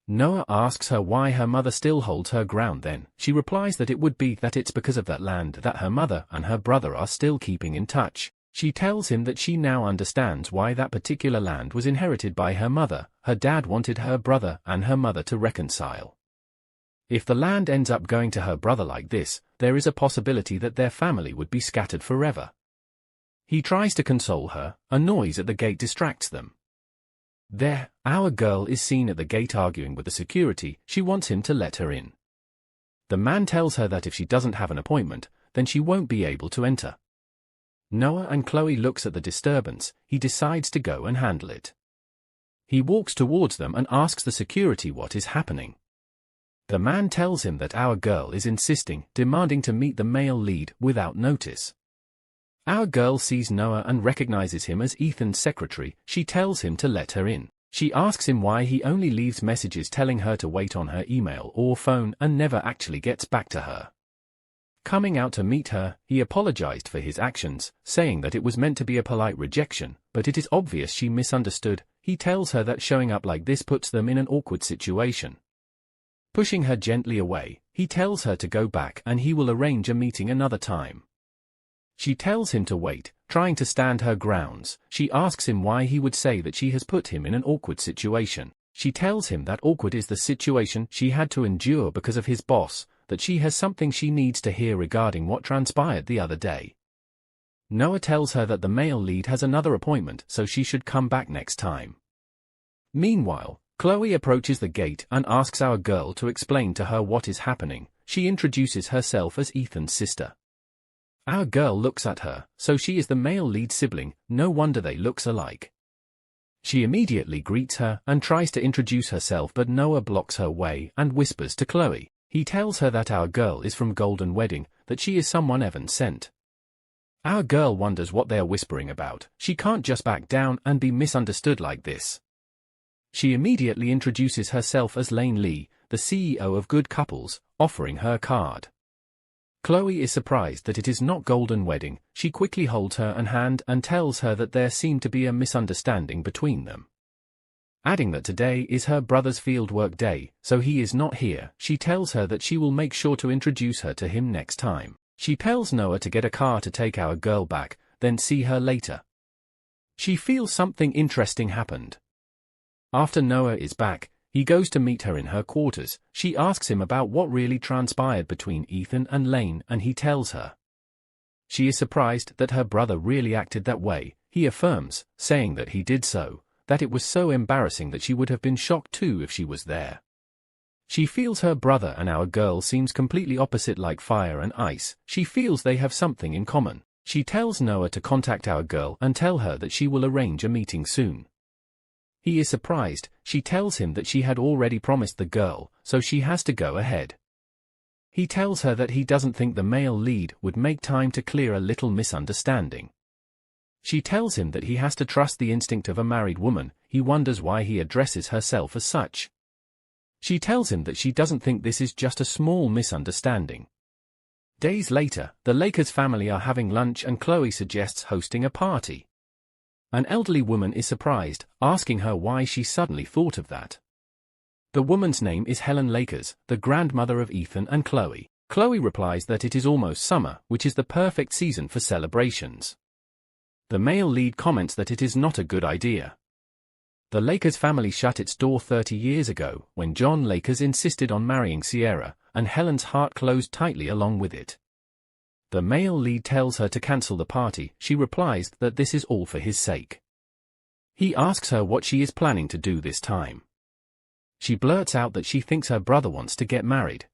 Noah asks her why her mother still holds her ground then. She replies that it would be that it's because of that land that her mother and her brother are still keeping in touch. She tells him that she now understands why that particular land was inherited by her mother. Her dad wanted her brother and her mother to reconcile. If the land ends up going to her brother like this, there is a possibility that their family would be scattered forever. He tries to console her. A noise at the gate distracts them. There, our girl is seen at the gate arguing with the security. She wants him to let her in. The man tells her that if she doesn't have an appointment, then she won't be able to enter. Noah and Chloe looks at the disturbance. He decides to go and handle it. He walks towards them and asks the security what is happening. The man tells him that our girl is insisting, demanding to meet the male lead without notice. Our girl sees Noah and recognizes him as Ethan's secretary. She tells him to let her in. She asks him why he only leaves messages telling her to wait on her email or phone and never actually gets back to her. Coming out to meet her, he apologized for his actions, saying that it was meant to be a polite rejection, but it is obvious she misunderstood. He tells her that showing up like this puts them in an awkward situation. Pushing her gently away, he tells her to go back and he will arrange a meeting another time. She tells him to wait, trying to stand her grounds. She asks him why he would say that she has put him in an awkward situation. She tells him that awkward is the situation she had to endure because of his boss, that she has something she needs to hear regarding what transpired the other day. Noah tells her that the male lead has another appointment, so she should come back next time. Meanwhile, Chloe approaches the gate and asks our girl to explain to her what is happening. She introduces herself as Ethan's sister. Our girl looks at her, so she is the male lead sibling. No wonder they look alike. She immediately greets her and tries to introduce herself, but Noah blocks her way and whispers to Chloe. He tells her that our girl is from Golden Wedding, that she is someone Evan sent. Our girl wonders what they are whispering about. She can't just back down and be misunderstood like this. She immediately introduces herself as Lane Lee, the CEO of Good Couples, offering her card. Chloe is surprised that it is not Golden Wedding. She quickly holds her hand and tells her that there seemed to be a misunderstanding between them. Adding that today is her brother's fieldwork day, so he is not here. She tells her that she will make sure to introduce her to him next time. She tells Noah to get a car to take our girl back, then see her later. She feels something interesting happened. After Noah is back, he goes to meet her in her quarters. She asks him about what really transpired between Ethan and Lane, and he tells her. She is surprised that her brother really acted that way. He affirms, saying that he did so, that it was so embarrassing that she would have been shocked too if she was there. She feels her brother and our girl seems completely opposite, like fire and ice. She feels they have something in common. She tells Noah to contact our girl and tell her that she will arrange a meeting soon. He is surprised. She tells him that she had already promised the girl, so she has to go ahead. He tells her that he doesn't think the male lead would make time to clear a little misunderstanding. She tells him that he has to trust the instinct of a married woman. He wonders why he addresses herself as such. She tells him that she doesn't think this is just a small misunderstanding. Days later, the Lakers family are having lunch and Chloe suggests hosting a party. An elderly woman is surprised, asking her why she suddenly thought of that. The woman's name is Helen Lakers, the grandmother of Ethan and Chloe. Chloe replies that it is almost summer, which is the perfect season for celebrations. The male lead comments that it is not a good idea. The Lakers family shut its door 30 years ago, when John Lakers insisted on marrying Sierra, and Helen's heart closed tightly along with it. The male lead tells her to cancel the party. She replies that this is all for his sake. He asks her what she is planning to do this time. She blurts out that she thinks her brother wants to get married.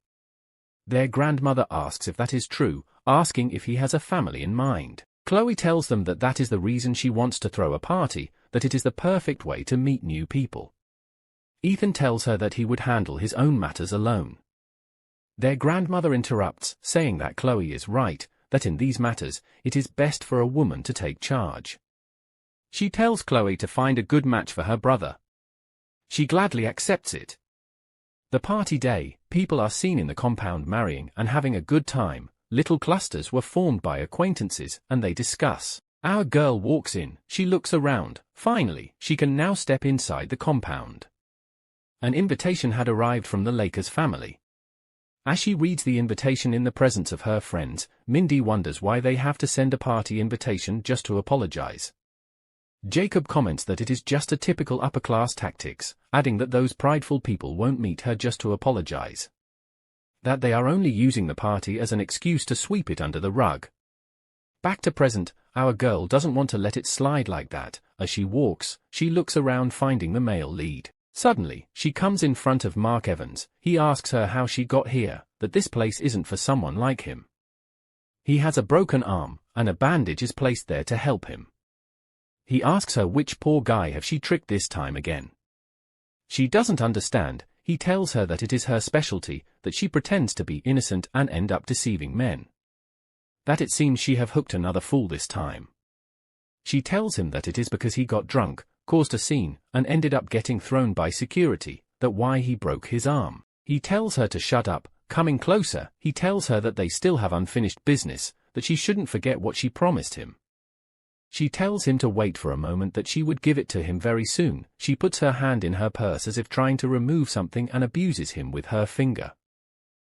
Their grandmother asks if that is true, asking if he has a family in mind. Chloe tells them that that is the reason she wants to throw a party, that it is the perfect way to meet new people. Ethan tells her that he would handle his own matters alone. Their grandmother interrupts, saying that Chloe is right, that in these matters, it is best for a woman to take charge. She tells Chloe to find a good match for her brother. She gladly accepts it. The party day, people are seen in the compound marrying and having a good time. Little clusters were formed by acquaintances, and they discuss. Our girl walks in, she looks around. Finally, she can now step inside the compound. An invitation had arrived from the Lakers family. As she reads the invitation in the presence of her friends, Mindy wonders why they have to send a party invitation just to apologize. Jacob comments that it is just a typical upper-class tactics, adding that those prideful people won't meet her just to apologize. That they are only using the party as an excuse to sweep it under the rug. Back to present, our girl doesn't want to let it slide like that. As she walks, she looks around finding the male lead. Suddenly, she comes in front of Mark Evans. He asks her how she got here, that this place isn't for someone like him. He has a broken arm, and a bandage is placed there to help him. He asks her which poor guy have she tricked this time again. She doesn't understand. He tells her that it is her specialty, that she pretends to be innocent and end up deceiving men. That it seems she have hooked another fool this time. She tells him that it is because he got drunk, caused a scene, and ended up getting thrown by security, that why he broke his arm. He tells her to shut up. Coming closer, he tells her that they still have unfinished business, that she shouldn't forget what she promised him. She tells him to wait for a moment, that she would give it to him very soon. She puts her hand in her purse as if trying to remove something and abuses him with her finger.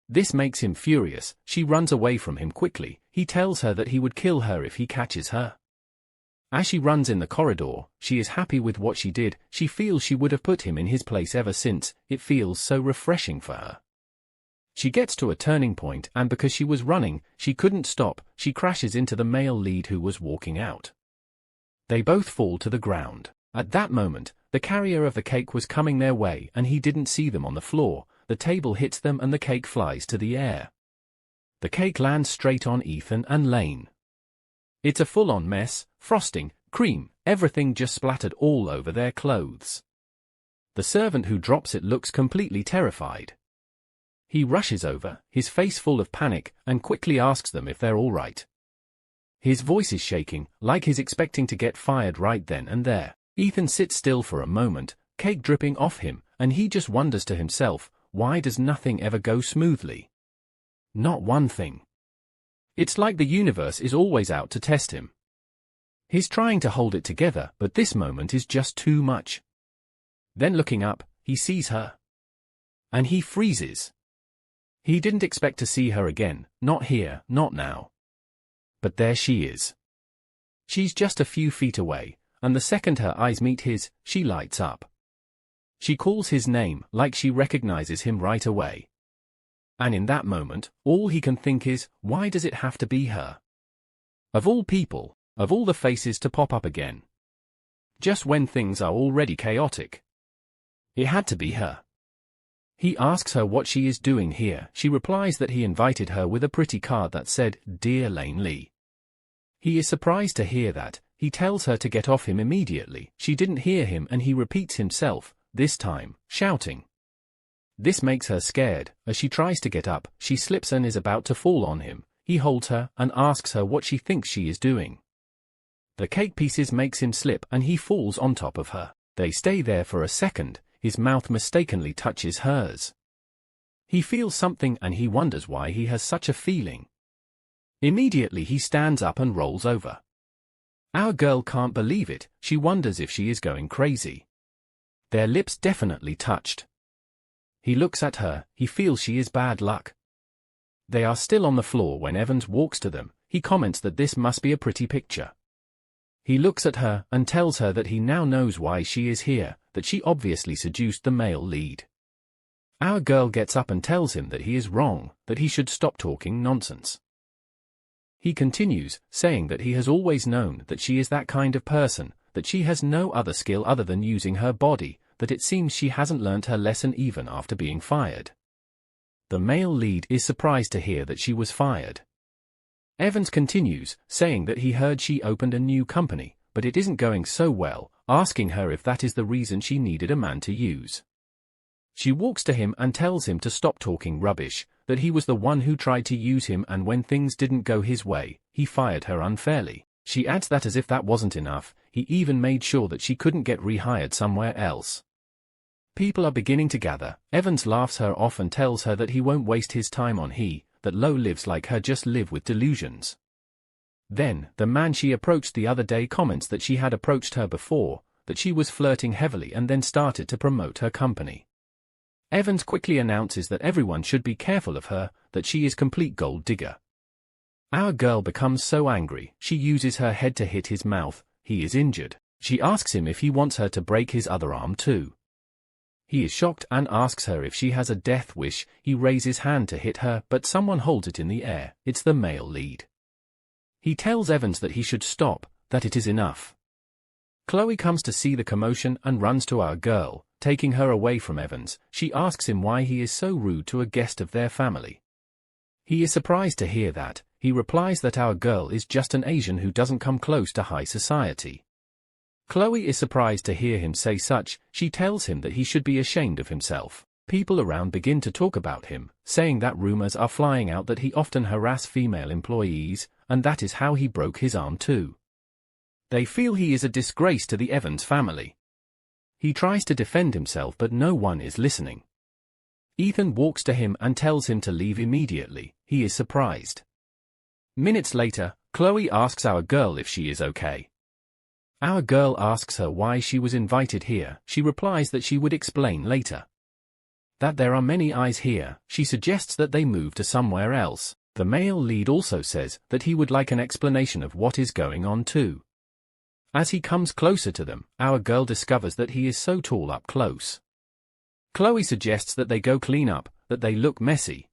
This makes him furious. She runs away from him quickly. He tells her that he would kill her if he catches her. As she runs in the corridor, she is happy with what she did. She feels she would have put him in his place ever since. It feels so refreshing for her. She gets to a turning point, and because she was running, she couldn't stop. She crashes into the male lead who was walking out. They both fall to the ground. At that moment, the carrier of the cake was coming their way and he didn't see them on the floor. The table hits them and the cake flies to the air. The cake lands straight on Ethan and Lane. It's a full-on mess, frosting, cream, everything just splattered all over their clothes. The servant who drops it looks completely terrified. He rushes over, his face full of panic, and quickly asks them if they're all right. His voice is shaking, like he's expecting to get fired right then and there. Ethan sits still for a moment, cake dripping off him, and he just wonders to himself, why does nothing ever go smoothly? Not one thing. It's like the universe is always out to test him. He's trying to hold it together, but this moment is just too much. Then looking up, he sees her. And he freezes. He didn't expect to see her again, not here, not now. But there she is. She's just a few feet away, and the second her eyes meet his, she lights up. She calls his name like she recognizes him right away. And in that moment, all he can think is, why does it have to be her? Of all people, of all the faces to pop up again. Just when things are already chaotic. It had to be her. He asks her what she is doing here. She replies that he invited her with a pretty card that said, "Dear Lane Lee." He is surprised to hear that. He tells her to get off him immediately. She didn't hear him and he repeats himself, this time, shouting. This makes her scared. As she tries to get up, she slips and is about to fall on him. He holds her and asks her what she thinks she is doing. The cake pieces makes him slip and he falls on top of her. They stay there for a second. His mouth mistakenly touches hers. He feels something and he wonders why he has such a feeling. Immediately he stands up and rolls over. Our girl can't believe it. She wonders if she is going crazy. Their lips definitely touched. He looks at her. He feels she is bad luck. They are still on the floor when Evans walks to them. He comments that this must be a pretty picture. He looks at her and tells her that he now knows why she is here, that she obviously seduced the male lead. Our girl gets up and tells him that he is wrong, that he should stop talking nonsense. He continues, saying that he has always known that she is that kind of person, that she has no other skill other than using her body, that it seems she hasn't learnt her lesson even after being fired. The male lead is surprised to hear that she was fired. Evans continues, saying that he heard she opened a new company, but it isn't going so well, asking her if that is the reason she needed a man to use. She walks to him and tells him to stop talking rubbish, that he was the one who tried to use him and when things didn't go his way, he fired her unfairly. She adds that as if that wasn't enough, he even made sure that she couldn't get rehired somewhere else. People are beginning to gather. Evans laughs her off and tells her that he won't waste his time on that low lives like her just live with delusions. Then, the man she approached the other day comments that she had approached her before, that she was flirting heavily and then started to promote her company. Evans quickly announces that everyone should be careful of her, that she is complete gold digger. Our girl becomes so angry, she uses her head to hit his mouth. He is injured. She asks him if he wants her to break his other arm too. He is shocked and asks her if she has a death wish. He raises his hand to hit her, but someone holds it in the air. It's the male lead. He tells Evans that he should stop, that it is enough. Chloe comes to see the commotion and runs to our girl, taking her away from Evans. She asks him why he is so rude to a guest of their family. He is surprised to hear that. He replies that our girl is just an Asian who doesn't come close to high society. Chloe is surprised to hear him say such. She tells him that he should be ashamed of himself. People around begin to talk about him, saying that rumors are flying out that he often harass female employees, and that is how he broke his arm too. They feel he is a disgrace to the Evans family. He tries to defend himself but no one is listening. Ethan walks to him and tells him to leave immediately. He is surprised. Minutes later, Chloe asks our girl if she is okay. Our girl asks her why she was invited here. She replies that she would explain later. That there are many eyes here. She suggests that they move to somewhere else. The male lead also says that he would like an explanation of what is going on too. As he comes closer to them, our girl discovers that he is so tall up close. Chloe suggests that they go clean up, that they look messy.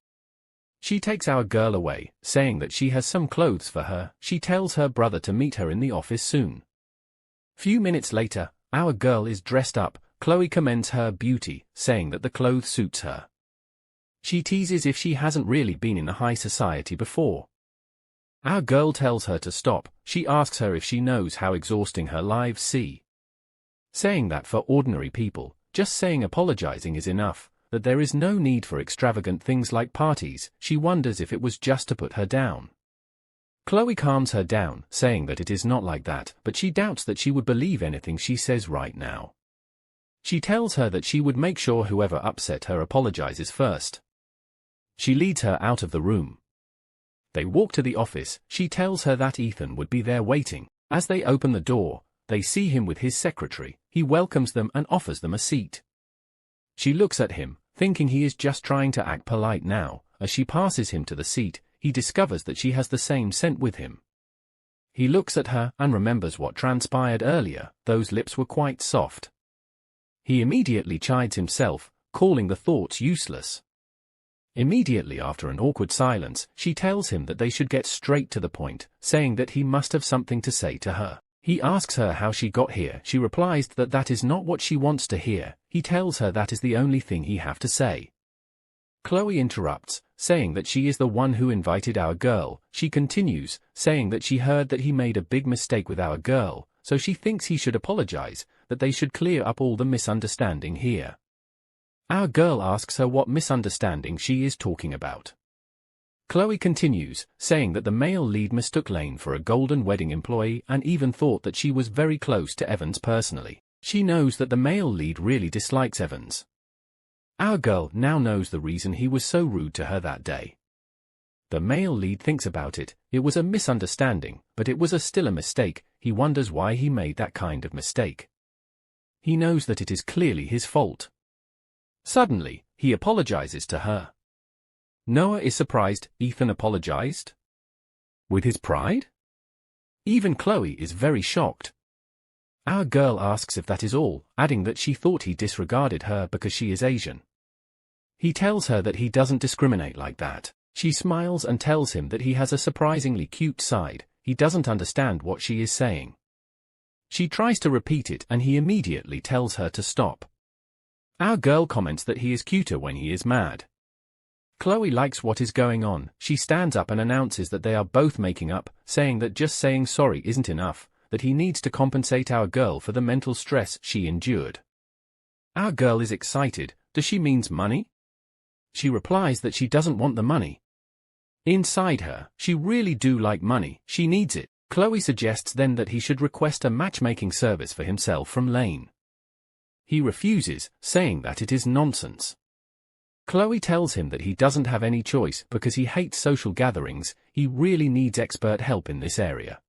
She takes our girl away, saying that she has some clothes for her. She tells her brother to meet her in the office soon. Few minutes later, our girl is dressed up. Chloe commends her beauty, saying that the clothes suits her. She teases if she hasn't really been in the high society before. Our girl tells her to stop. She asks her if she knows how exhausting her lives see. Saying that for ordinary people, just saying apologizing is enough, that there is no need for extravagant things like parties. She wonders if it was just to put her down. Chloe calms her down, saying that it is not like that, but she doubts that she would believe anything she says right now. She tells her that she would make sure whoever upset her apologizes first. She leads her out of the room. They walk to the office. She tells her that Ethan would be there waiting. As they open the door, they see him with his secretary. He welcomes them and offers them a seat. She looks at him, thinking he is just trying to act polite now. As she passes him to the seat, he discovers that she has the same scent with him. He looks at her and remembers what transpired earlier. Those lips were quite soft. He immediately chides himself, calling the thoughts useless. Immediately after an awkward silence, she tells him that they should get straight to the point, saying that he must have something to say to her. He asks her how she got here. She replies that that is not what she wants to hear. He tells her that is the only thing he have to say. Chloe interrupts, saying that she is the one who invited our girl. She continues, saying that she heard that he made a big mistake with our girl, so she thinks he should apologize, that they should clear up all the misunderstanding here. Our girl asks her what misunderstanding she is talking about. Chloe continues, saying that the male lead mistook Lane for a golden wedding employee and even thought that she was very close to Evans personally. She knows that the male lead really dislikes Evans. Our girl now knows the reason he was so rude to her that day. The male lead thinks about it. It was a misunderstanding, but it was still a mistake. He wonders why he made that kind of mistake. He knows that it is clearly his fault. Suddenly, he apologizes to her. Noah is surprised. Ethan apologized? With his pride? Even Chloe is very shocked. Our girl asks if that is all, adding that she thought he disregarded her because she is Asian. He tells her that he doesn't discriminate like that. She smiles and tells him that he has a surprisingly cute side. He doesn't understand what she is saying. She tries to repeat it and he immediately tells her to stop. Our girl comments that he is cuter when he is mad. Chloe likes what is going on. She stands up and announces that they are both making up, saying that just saying sorry isn't enough, that he needs to compensate our girl for the mental stress she endured. Our girl is excited. Does she means money? She replies that she doesn't want the money. Inside her, she really do like money. She needs it. Chloe suggests then that he should request a matchmaking service for himself from Lane. He refuses, saying that it is nonsense. Chloe tells him that he doesn't have any choice because he hates social gatherings. He really needs expert help in this area.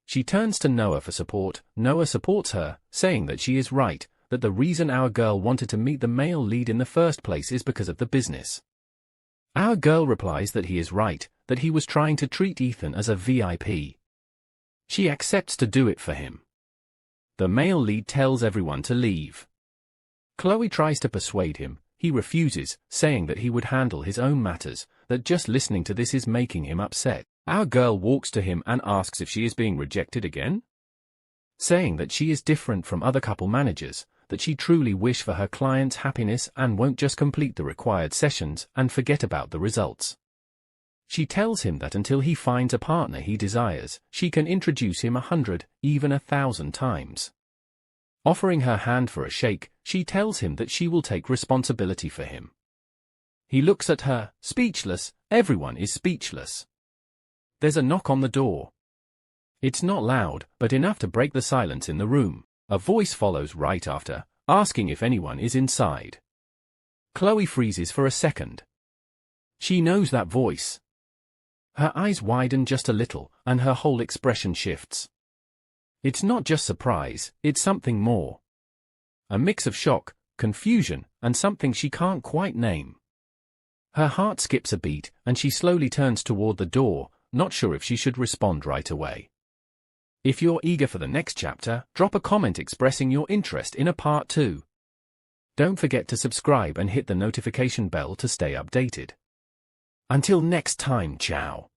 She turns to Noah for support. Noah supports her, saying that she is right, that the reason our girl wanted to meet the male lead in the first place is because of the business. Our girl replies that he is right, that he was trying to treat Ethan as a VIP. She accepts to do it for him. The male lead tells everyone to leave. Chloe tries to persuade him. He refuses, saying that he would handle his own matters, that just listening to this is making him upset. Our girl walks to him and asks if she is being rejected again, saying that she is different from other couple managers, that she truly wish for her client's happiness and won't just complete the required sessions and forget about the results. She tells him that until he finds a partner he desires, she can introduce him 100, even 1,000 times. Offering her hand for a shake, she tells him that she will take responsibility for him. He looks at her, speechless. Everyone is speechless. There's a knock on the door. It's not loud, but enough to break the silence in the room. A voice follows right after, asking if anyone is inside. Chloe freezes for a second. She knows that voice. Her eyes widen just a little, and her whole expression shifts. It's not just surprise, it's something more. A mix of shock, confusion, and something she can't quite name. Her heart skips a beat, and she slowly turns toward the door, not sure if she should respond right away. If you're eager for the next chapter, drop a comment expressing your interest in a part 2. Don't forget to subscribe and hit the notification bell to stay updated. Until next time, ciao.